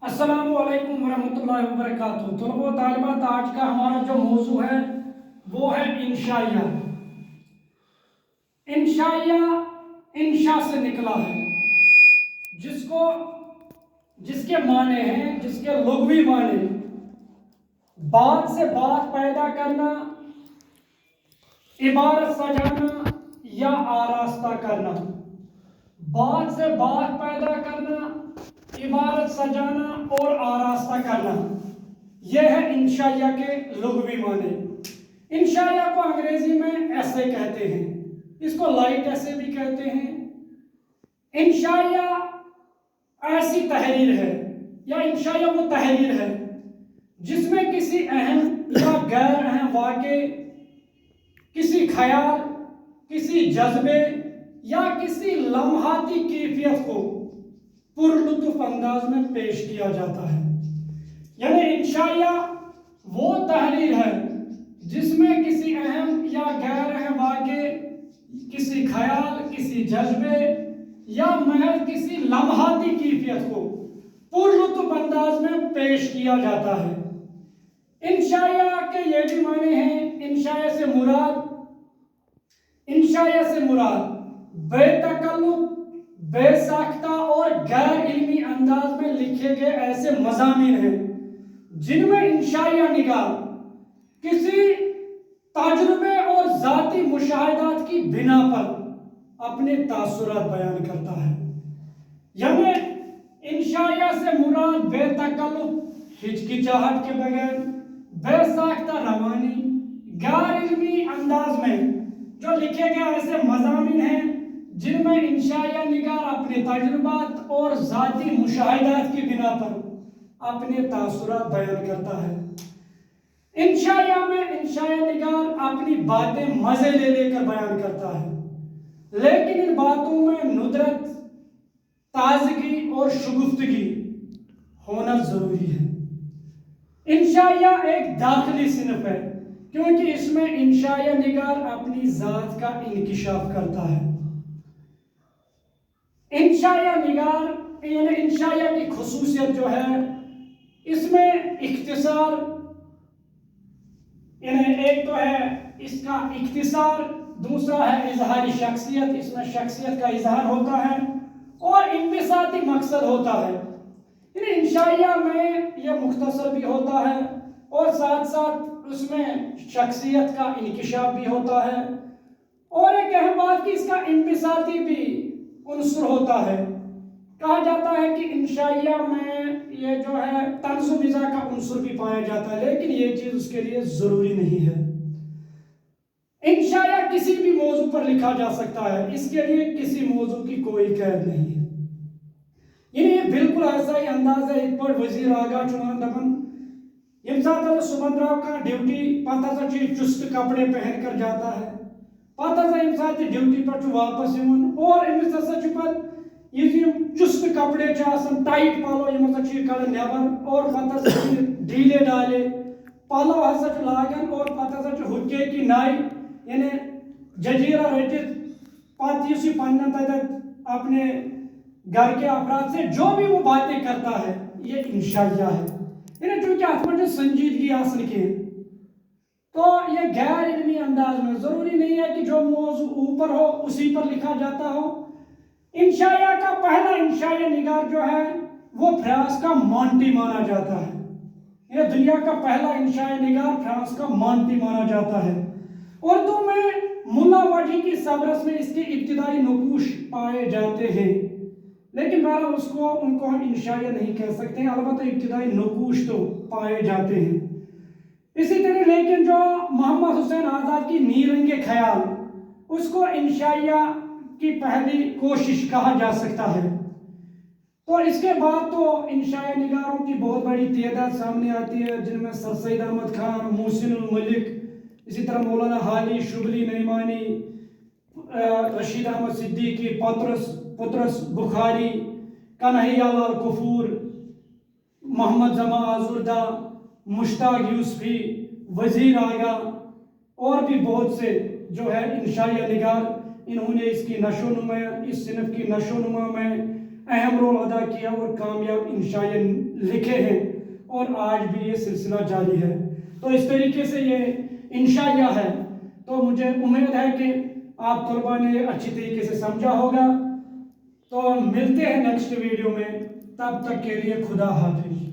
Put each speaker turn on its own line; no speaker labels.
السلام علیکم ورحمۃ اللہ وبرکاتہ۔ طلباء و طالبات، آج کا ہمارا جو موضوع ہے وہ ہے انشائیہ۔ انشائیہ انشا سے نکلا ہے، جس کے معنی ہیں، جس کے لغوی معنی بات سے بات پیدا کرنا، عبارت سجانا یا آراستہ کرنا۔ بات سے بات پیدا کرنا، عبارت سجانا اور آراستہ کرنا، یہ ہے انشائیہ کے لغوی معنی۔ انشائیہ کو انگریزی میں ایسے کہتے ہیں، اس کو لائٹ ایسے بھی کہتے ہیں۔ انشائیہ ایسی تحریر ہے یا انشائیہ وہ تحریر ہے جس میں کسی اہم یا غیر اہم واقعے، کسی خیال، کسی جذبے یا کسی لمحاتی کیفیت کو پر لطف انداز میں پیش کیا جاتا ہے۔ یعنی انشائیہ وہ تحریر ہے جس میں کسی اہم یا غیر اہم واقعے، کسی خیال، کسی جذبے یا محض کسی لمحاتی کیفیت کو پر لطف انداز میں پیش کیا جاتا ہے۔ انشائیہ کے یہ بھی معنی ہیں، انشائیہ سے مراد بے تکلف، بے ساختہ اور غیر علمی انداز میں لکھے گئے ایسے مضامین ہیں جن میں انشائیہ نگار کسی تجربے اور ذاتی مشاہدات کی بنا پر اپنے تاثرات بیان کرتا ہے۔ یعنی انشائیہ سے مراد بے تکلف، ہچکچاہٹ کے بغیر، بے ساختہ روانی، غیر علمی انداز میں جو لکھے گئے ایسے مضامین ہیں جن میں انشائیہ نگار اپنے تجربات اور ذاتی مشاہدات کی بنا پر اپنے تاثرات بیان کرتا ہے۔ انشائیہ میں انشائیہ نگار اپنی باتیں مزے لے کر بیان کرتا ہے، لیکن ان باتوں میں ندرت، تازگی اور شگفتگی ہونا ضروری ہے۔ انشائیہ ایک داخلی صنف ہے کیونکہ اس میں انشائیہ نگار اپنی ذات کا انکشاف کرتا ہے۔ انشائیہ نگار یعنی انشائیہ کی خصوصیت جو ہے، اس میں اختصار، یعنی ایک تو ہے اس کا اختصار، دوسرا ہے اظہاری شخصیت، اس میں شخصیت کا اظہار ہوتا ہے، اور انبساطی مقصد ہوتا ہے۔ یعنی انشائیہ میں یہ مختصر بھی ہوتا ہے اور ساتھ ساتھ اس میں شخصیت کا انکشاف بھی ہوتا ہے، اور ایک اہم بات کہ اس کا انبساطی بھی عنصر ہوتا ہے۔ کہا جاتا ہے کہ انشائیہ میں یہ جو ہے طنز و مزاح کا عنصر بھی پایا جاتا ہے، لیکن یہ چیز اس کے لیے ضروری نہیں ہے۔ انشائیہ کسی بھی موضوع پر لکھا جا سکتا ہے، اس کے لیے کسی موضوع کی کوئی قید نہیں ہے۔ یعنی یہ بالکل ایسا ہی انداز ہے ایک پر وزیر آگاہ چنان دبن یم ساتھ صبح درو کا ڈیوٹی پتہ چست کپڑے پہن کر جاتا ہے، پتہ یم ساتھ ڈیوٹی پر واپس یون اور امس ہسا یہ چست کپڑے ٹائٹ پلو یم کڑ نبر اور پتہ ڈھیلے ڈالے پلو ہسا لاگان اور پتہ ہکے کی نائی یعنی ججیرہ رٹت پتہ اس پنن تتھ اپنے گھر کے افراد سے جو بھی وہ باتیں کرتا ہے، یہ انشائیہ ہے۔ یعنی چونکہ ات میں سنجیدگی آسن کی تو یہ غیر علمی انداز میں، ضروری نہیں ہے کہ جو موضوع اوپر ہو اسی پر لکھا جاتا ہو۔ انشائیہ کا پہلا انشائیہ نگار جو ہے وہ فرانس کا مونٹی مانا جاتا ہے۔ یہ دنیا کا پہلا انشائیہ نگار فرانس کا مونٹی مانا جاتا ہے۔ اردو میں ملا وجہ کی سبرس میں اس کے ابتدائی نقوش پائے جاتے ہیں، لیکن بہرحال ان کو ہم انشائیہ نہیں کہہ سکتے ہیں، البتہ ابتدائی نقوش تو پائے جاتے ہیں۔ اسی طرح لیکن جو محمد حسین آزاد کی نیرنگ خیال، اس کو انشائیہ کی پہلی کوشش کہا جا سکتا ہے۔ تو اس کے بعد تو انشائیہ نگاروں کی بہت بڑی تعداد سامنے آتی ہے، جن میں سر سید احمد خان، محسن الملک، اسی طرح مولانا حالی شبلی نعمانی، رشید احمد صدیقی، پطرس بخاری، کنہیا لال کفور، محمد زمان آزردہ، مشتاق یوسفی، وزیر آگا اور بھی بہت سے جو ہے انشائیہ نگار، انہوں نے اس صنف کی نشو و نما میں اہم رول ادا کیا اور کامیاب انشائیہ لکھے ہیں اور آج بھی یہ سلسلہ جاری ہے. تو اس طریقے سے یہ انشائیہ ہے. تو مجھے امید ہے کہ آپ طلباء نے اچھی طریقے سے سمجھا ہوگا. تو ملتے ہیں نیکسٹ ویڈیو میں، تب تک کے لیے خدا حافظ.